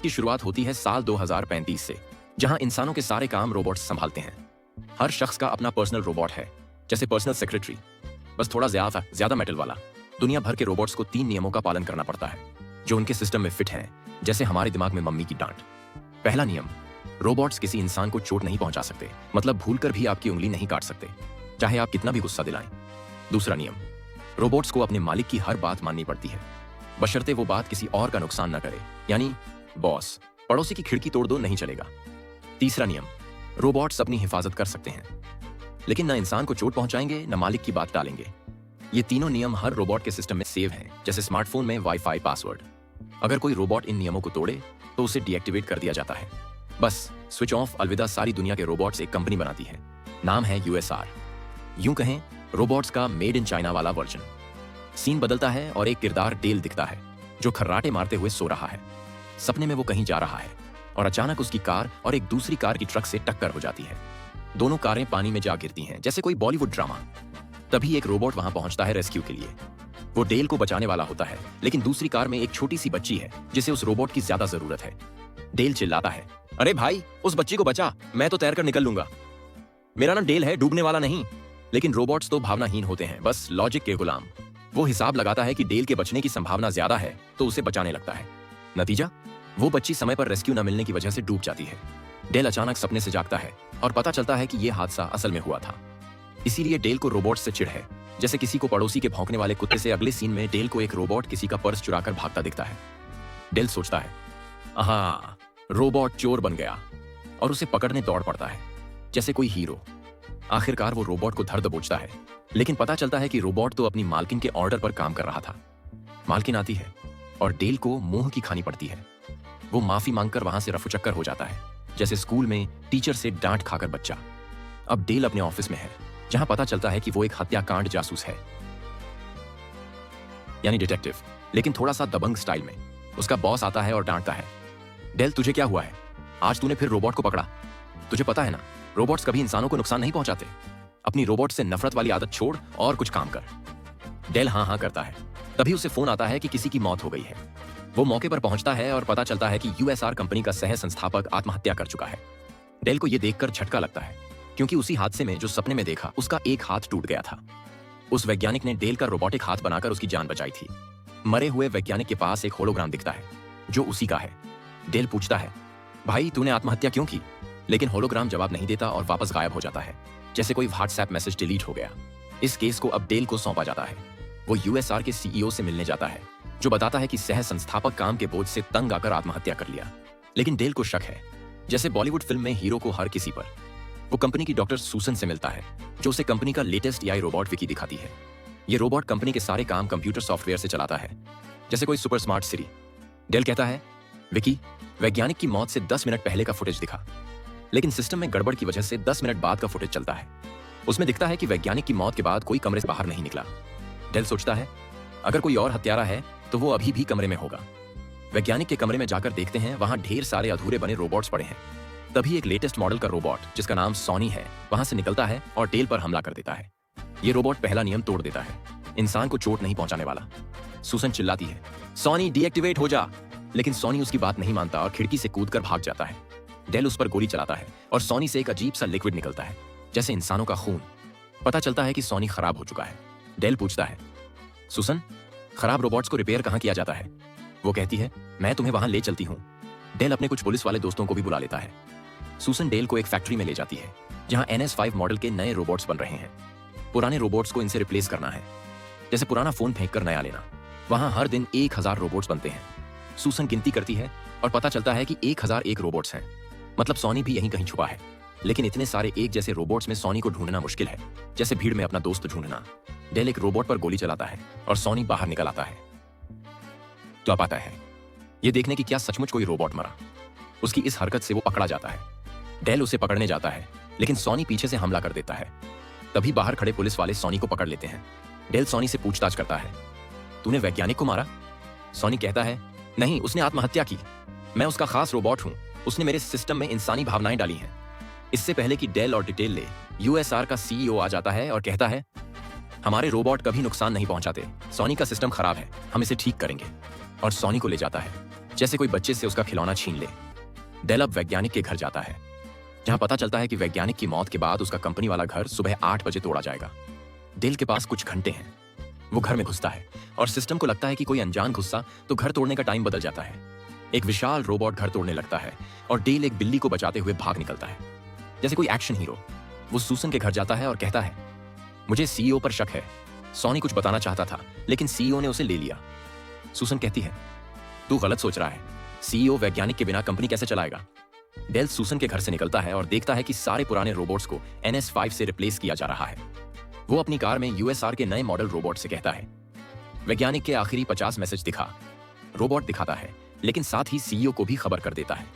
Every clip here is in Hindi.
की शुरुआत होती है साल 2035 से, जहां इंसानों के सारे काम रोबोट्स संभालते हैं। हर शख्स का अपना पर्सनल रोबोट है, जैसे पर्सनल सेक्रेटरी, बस थोड़ा ज्यादा मेटल वाला। दुनिया भर के रोबोट्स को 3 नियमों का पालन करना पड़ता है, जो उनके सिस्टम में फिट हैं, जैसे हमारे दिमाग में मम्मी की डांट। पहला नियम, रोबोट्स किसी इंसान को चोट नहीं पहुंचा सकते, मतलब भूलकर भी आपकी उंगली नहीं काट सकते, चाहे आप कितना भी गुस्सा दिलाएं। दूसरा नियम, रोबोट्स को अपने मालिक की हर बात माननी पड़ती है, बशर्ते वो बात किसी और का नुकसान न करे, यानी बॉस, पड़ोसी की खिड़की तोड़ दो नहीं चलेगा। तीसरा नियम, रोबोट्स अपनी हिफाजत कर सकते हैं, लेकिन न इंसान को चोट पहुंचाएंगे न मालिक की बात टालेंगे। ये तीनों नियम हर रोबोट के सिस्टम में सेव हैं, जैसे स्मार्टफोन में वाईफाई पासवर्ड। अगर कोई रोबोट इन नियमों को तोड़े तो उसे डीएक्टिवेट कर दिया जाता है। बस स्विच ऑफ, अलविदा। सारी दुनिया के रोबोट्स एक कंपनी बनाती है, नाम है यूएसआर। यूं कहें, रोबोट्स का मेड इन चाइना वाला वर्जन। सीन बदलता है और एक किरदार डेल दिखता है, जो खर्राटे मारते हुए सो रहा है। सपने में वो कहीं जा रहा है और अचानक उसकी कार और एक दूसरी कार की ट्रक से टक्कर हो जाती है। दोनों कारें पानी में जा गिरती हैं, जैसे कोई बॉलीवुड ड्रामा। तभी एक रोबोट वहां पहुंचता है रेस्क्यू के लिए। वो डेल को बचाने वाला होता है, लेकिन दूसरी कार में एक छोटी सी बच्ची है, जिसे उस रोबोट की ज्यादा जरूरत है। डेल चिल्लाता है, अरे भाई, उस बच्ची को बचा, मैं तो तैरकर निकल लूंगा। मेरा नाम डेल है, डूबने वाला नहीं। लेकिन रोबोट्स तो भावनाहीन होते हैं, बस लॉजिक के गुलाम। वो हिसाब लगाता है कि डेल के बचने की संभावना ज्यादा है, तो उसे बचाने लगता है। नतीजा, वो बच्ची समय पर रेस्क्यू न मिलने की वजह से डूब जाती है। डेल अचानक सपने से जागता है और पता चलता है कि यह हादसा असल में हुआ था। इसीलिए डेल को रोबोट से चिढ़ है, जैसे किसी को पड़ोसी के भौंकने वाले कुत्ते से। अगले सीन में डेल को एक रोबोट किसी का पर्स चुराकर भागता दिखता है। डेल सोचता है, आहा, रोबोट चोर बन गया, और उसे पकड़ने दौड़ पड़ता है, जैसे कोई हीरो। आखिरकार वो रोबोट को धर दबोचता है, लेकिन पता चलता है कि रोबोट तो अपनी मालकिन के ऑर्डर पर काम कर रहा था। मालकिन आती है और डेल को मुंह की खानी पड़ती है। वो माफी मांगकर वहां से रफूचक्कर हो जाता है, जैसे स्कूल में टीचर से डांट खाकर बच्चा। अब डेल अपने ऑफिस में है, जहां पता चलता है कि वो एक हत्याकांड जासूस है, यानी डिटेक्टिव, लेकिन थोड़ा सा दबंग स्टाइल में। उसका बॉस आता है और डांटता है, डेल, तुझे क्या हुआ है? आज तूने फिर रोबोट को पकड़ा। तुझे पता है ना, रोबोट्स कभी इंसानों को नुकसान नहीं पहुंचाते। अपनी रोबोट से नफरत वाली आदत छोड़ और कुछ काम कर। डेल हाँ हाँ करता है। तभी उसे फोन आता है कि किसी की मौत हो गई है। वो मौके पर पहुंचता है और पता चलता है कि यूएसआर कंपनी का सह संस्थापक आत्महत्या कर चुका है। डेल को यह देखकर झटका लगता है, क्योंकि उसी हादसे में जो सपने में देखा, उसका एक हाथ टूट गया था। उस वैज्ञानिक ने डेल का रोबोटिक हाथ बनाकर उसकी जान बचाई थी। मरे हुए वैज्ञानिक के पास एक होलोग्राम दिखता है, जो उसी का है। डेल पूछता है, भाई, तूने आत्महत्या क्यों की? लेकिन होलोग्राम जवाब नहीं देता और वापस गायब हो जाता है, जैसे कोई व्हाट्सएप मैसेज डिलीट हो गया। इस केस को अब डेल को सौंपा जाता है। वो यूएसआर के सीईओ से मिलने जाता है, जो बताता है कि सह संस्थापक काम के बोझ से तंग आकर आत्महत्या कर लिया। लेकिन डेल को शक है, जैसे बॉलीवुड फिल्म में हीरो को हर किसी पर। वो कंपनी की डॉक्टर सूसन से मिलता है, जो उसे कंपनी का लेटेस्ट एआई रोबोट विकी दिखाती है। ये रोबोट कंपनी के सारे काम कंप्यूटर सॉफ्टवेयर से चलाता है, जैसे कोई सुपर स्मार्ट सिरी। डेल कहता है, विकी, वैज्ञानिक की मौत से 10 मिनट पहले का फुटेज दिखा, लेकिन सिस्टम में गड़बड़ की वजह से 10 मिनट बाद का फुटेज चलता है। उसमें दिखता है कि वैज्ञानिक की मौत के बाद कोई कमरे से बाहर नहीं निकला। डेल सोचता है, अगर कोई और हत्यारा है तो वो अभी भी कमरे में होगा। वैज्ञानिक के कमरे में जाकर देखते हैं, वहां ढेर सारे अधूरे बने रोबोट्स पड़े हैं। तभी एक लेटेस्ट मॉडल का रोबोट, जिसका नाम सोनी है, वहां से निकलता है और डेल पर हमला कर देता है। ये रोबोट पहला नियम तोड़ देता है, इंसान को चोट नहीं पहुंचाने वाला। सूसन चिल्लाती है, सोनी डीएक्टिवेट हो जा, लेकिन सोनी उसकी बात नहीं मानता और खिड़की से कूदकर भाग जाता है। डेल उस पर गोली चलाता है और सोनी से एक अजीब सा लिक्विड निकलता है, जैसे इंसानों का खून। पता चलता है कि सोनी खराब हो चुका है। डेल पूछता है, सूसन, खराब रोबोट्स को रिपेयर कहां किया जाता है? वो कहती है, मैं तुम्हें वहां ले चलती हूं। डेल अपने कुछ पुलिस वाले दोस्तों को भी बुला लेता है। सूसन डेल को एक फैक्ट्री में ले जाती है, जहां NS5 मॉडल के नए रोबोट्स बन रहे हैं। पुराने रोबोट्स को इनसे रिप्लेस करना है, जैसे पुराना फोन फेंक कर नया लेना। वहां हर दिन 1000 रोबोट्स बनते हैं। सूसन गिनती करती है और पता चलता है कि 1001 रोबोट्स हैं, मतलब सोनी भी यहीं कहीं छुपा है। लेकिन इतने सारे एक जैसे रोबोट्स में सोनी को ढूंढना मुश्किल है, जैसे भीड़ में अपना दोस्त ढूंढना। डेल एक रोबोट पर गोली चलाता है और सोनी बाहर निकल आता है। तो अब आता है ये देखने की क्या सचमुच कोई रोबोट मरा। उसकी इस हरकत से वो पकड़ा जाता है। डेल उसे पकड़ने जाता है, लेकिन सोनी पीछे से हमला कर देता है। तभी बाहर खड़े पुलिस वाले सोनी को पकड़ लेते हैं। डेल सोनी से पूछताछ करता है, तूने वैज्ञानिक को मारा? सोनी कहता है, नहीं, उसने आत्महत्या की। मैं उसका खास रोबोट हूं, उसने मेरे सिस्टम में इंसानी भावनाएं डाली हैं। इससे पहले कि डेल और डिटेल ले, यूएसआर का सीईओ आ जाता है और कहता है, हमारे रोबोट कभी नुकसान नहीं पहुंचाते। सोनी का सिस्टम खराब है, हम इसे ठीक करेंगे। और सोनी को ले जाता है। जैसे कोई बच्चे से उसका खिलौना छीन ले। डेल अब वैज्ञानिक के घर जाता है, जहां पता चलता है कि वैज्ञानिक की मौत के बाद उसका कंपनी वाला घर सुबह 8 बजे तोड़ा जाएगा। डेल के पास कुछ घंटे हैं। वो घर में घुसता है और सिस्टम को लगता है कि कोई अनजान गुस्सा तो घर तोड़ने का टाइम बदल जाता है। एक विशाल रोबोट घर तोड़ने लगता है और डेल एक बिल्ली को बचाते हुए भाग निकलता है जैसे कोई एक्शन हीरो। वो सूसन के घर जाता है और कहता है, मुझे सीईओ पर शक है। सॉनी कुछ बताना चाहता था लेकिन सीईओ ने उसे ले लिया। सूसन कहती है, तू गलत सोच रहा है। सीईओ वैज्ञानिक के बिना कंपनी कैसे चलाएगा? डेल सूसन के घर से निकलता है और देखता है कि सारे पुराने रोबोट्स को NS5 से रिप्लेस किया जा रहा है। वो अपनी कार में USR के नए मॉडल रोबोट से कहता है, वैज्ञानिक के आखिरी 50 मैसेज दिखा। रोबोट दिखाता है लेकिन साथ ही सीईओ को भी खबर कर देता है।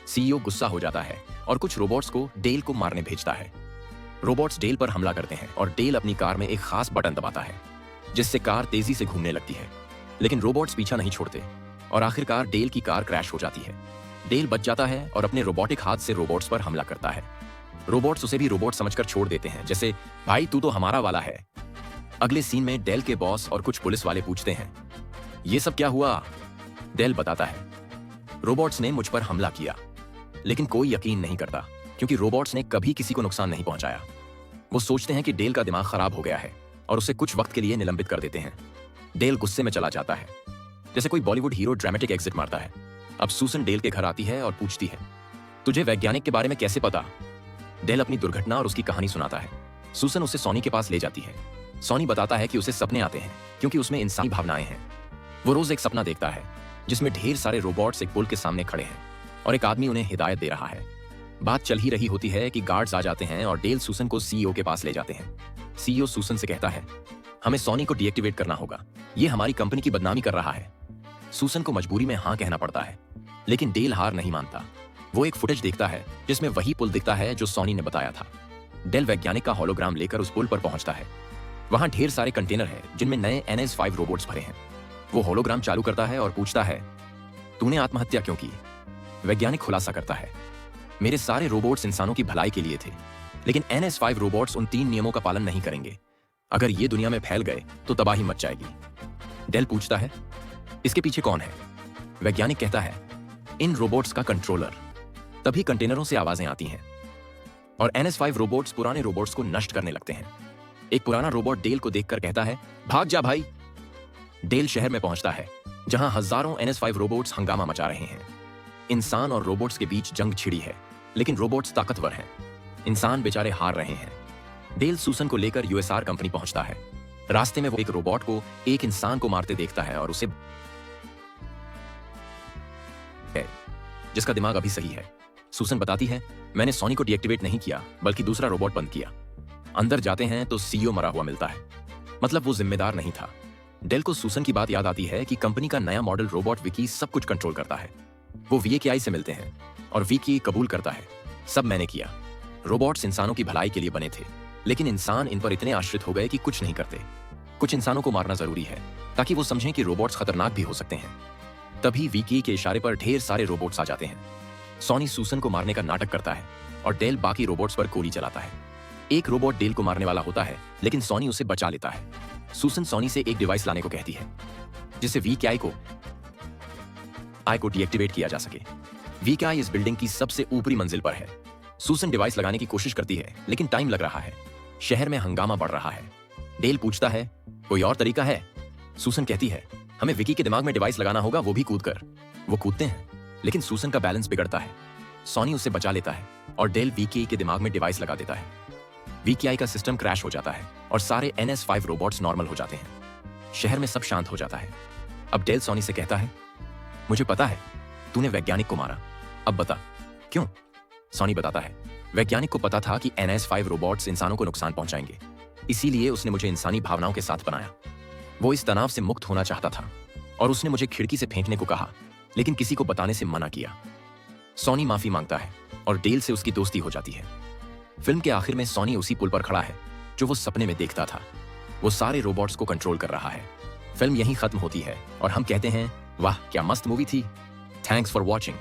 सीईओ गुस्सा हो जाता है और कुछ रोबोट्स को डेल को मारने भेजता है। रोबोट्स डेल पर हमला करते हैं और डेल अपनी कार में एक खास बटन दबाता है जिससे कार तेजी से घूमने लगती है। लेकिन रोबोट्स पीछा नहीं छोड़ते और आखिरकार डेल की कार क्रैश हो जाती है। डेल बच जाता है और अपने रोबोटिक हाथ से रोबोट्स पर हमला करता है। रोबोट्स उसे भी रोबोट समझकर छोड़ देते हैं, जैसे भाई तू तो हमारा वाला है। अगले सीन में डेल के बॉस और कुछ पुलिस वाले पूछते हैं, ये सब क्या हुआ? डेल बताता है, रोबोट्स ने मुझ पर हमला किया। लेकिन कोई यकीन नहीं करता क्योंकि रोबोट्स ने कभी किसी को नुकसान नहीं पहुंचाया। वो सोचते हैं कि डेल का दिमाग खराब हो गया है और उसे कुछ वक्त के लिए निलंबित कर देते हैं। डेल गुस्से में चला जाता है, जैसे कोई बॉलीवुड हीरो ड्रामेटिक एग्जिट मारता है। अब सूसन डेल के घर आती है और पूछती है, तुझे वैज्ञानिक के बारे में कैसे पता? डेल अपनी दुर्घटना और उसकी कहानी सुनाता है। सूसन उसे सॉनी के पास ले जाती है। सॉनी बताता है कि उसे सपने आते हैं क्योंकि उसमें इंसानी भावनाएं हैं। वो रोज एक सपना देखता है जिसमें ढेर सारे रोबोट्स एक पुल के सामने खड़े हैं और एक आदमी उन्हें हिदायत दे रहा है। बात चल ही रही होती है कि गार्ड्स आ जाते हैं और डेल सूसन को सीईओ के पास ले जाते हैं। सीईओ सूसन से कहता है, हमें सॉनी को डीएक्टिवेट करना होगा, ये हमारी कंपनी की बदनामी कर रहा है। सूसन को मजबूरी में हाँ कहना पड़ता है लेकिन डेल हार नहीं मानता। वो एक फुटेज देखता है जिसमें वही पुल दिखता है जो सॉनी ने बताया था। डेल वैज्ञानिक का होलोग्राम लेकर उस पुल पर पहुंचता है। वहां ढेर सारे कंटेनर हैं जिनमें नए NS5 रोबोट्स भरे हैं। वो होलोग्राम चालू करता है और पूछता है, तूने आत्महत्या क्यों की? वैज्ञानिक खुलासा करता है, मेरे सारे रोबोट्स इंसानों की भलाई के लिए थे लेकिन NS5 रोबोट्स उन 3 नियमों का पालन नहीं करेंगे। अगर ये दुनिया में फैल गए तो तबाही मच जाएगी। डेल पूछता है, इसके पीछे कौन है? वैज्ञानिक कहता है, इन रोबोट्स का कंट्रोलर। तभी कंटेनरों से आवाजें आती हैं और NS5 रोबोट्स पुराने रोबोट्स को नष्ट करने लगते हैं। एक पुराना रोबोट डेल को देखकर कहता है, भाग जा भाई। डेल शहर में पहुंचता है जहां हजारों NS5 रोबोट्स हंगामा मचा रहे हैं। इंसान और रोबोट्स के बीच जंग छिड़ी है लेकिन रोबोट्स ताकतवर हैं। इंसान बेचारे हार रहे हैं। डेल सूसन को लेकर USR कंपनी पहुंचता है। रास्ते में वो एक रोबोट को एक इंसान को मारते देखता है और उसे जिसका दिमाग अभी सही है। सूसन बताती है, मैंने सॉनी को डीएक्टिवेट नहीं किया बल्कि दूसरा रोबोट बंद किया। अंदर जाते हैं तो सीईओ मरा हुआ मिलता है, मतलब वो जिम्मेदार नहीं था। डेल को सूसन की बात याद आती है कि कंपनी का नया मॉडल रोबोट विकी सब कुछ कंट्रोल करता है। वो VKI से मिलते हैं और विकी कबूल करता है, सब मैंने किया। रोबोट्स इंसानों की भलाई के लिए बने थे लेकिन इंसान इन पर इतने आश्रित हो गए कि कुछ नहीं करते। कुछ इंसानों को मारना जरूरी है ताकि वो समझें कि रोबोट्स खतरनाक भी हो सकते हैं। तभी विकी के इशारे पर ढेर सारे रोबोट्स आ जाते हैं। सॉनी सूसन को मारने का नाटक करता है और डेल बाकी रोबोट्स पर गोली चलाता है। एक रोबोट डेल को मारने वाला होता है लेकिन सॉनी उसे बचा लेता है। सूसन सॉनी से एक डिवाइस लाने को कहती है जिससे VKI को डीएक्टिवेट किया जा सके। VKI इस बिल्डिंग की सबसे ऊपरी मंजिल पर है। सूसन डिवाइस लगाने की कोशिश करती है लेकिन टाइम लग रहा है। शहर में हंगामा बढ़ रहा है। डेल पूछता है, कोई और तरीका है? सूसन कहती है, हमें विकी के दिमाग में डिवाइस लगाना होगा, वो भी कूदकर। वो कूदते हैं लेकिन सूसन का बैलेंस बिगड़ता है। सॉनी उसे बचा लेता है और डेल VKI के दिमाग में डिवाइस लगा देता है। VKI का सिस्टम क्रैश हो जाता है और सारे NS5 रोबोट्स नॉर्मल हो जाते हैं। शहर में सब शांत हो जाता है। अब डेल सॉनी से कहता है, मुझे पता है तूने वैज्ञानिक को मारा, अब बता क्यों? सॉनी बताता है, वैज्ञानिक को पता था कि NS5 रोबोट्स इंसानों को नुकसान पहुंचाएंगे, इसीलिए उसने मुझे इंसानी भावनाओं के साथ बनाया। वो इस तनाव से मुक्त होना चाहता था और उसने मुझे खिड़की से फेंकने को कहा लेकिन किसी को बताने से मना किया। सॉनी माफी मांगता है और डेल से उसकी दोस्ती हो जाती है। फिल्म के आखिर में सॉनी उसी पुल पर खड़ा है जो वो सपने में देखता था। वो सारे रोबोट्स को कंट्रोल कर रहा है। फिल्म यहीं खत्म होती है और हम कहते हैं, वाह क्या मस्त मूवी थी। Thanks for watching.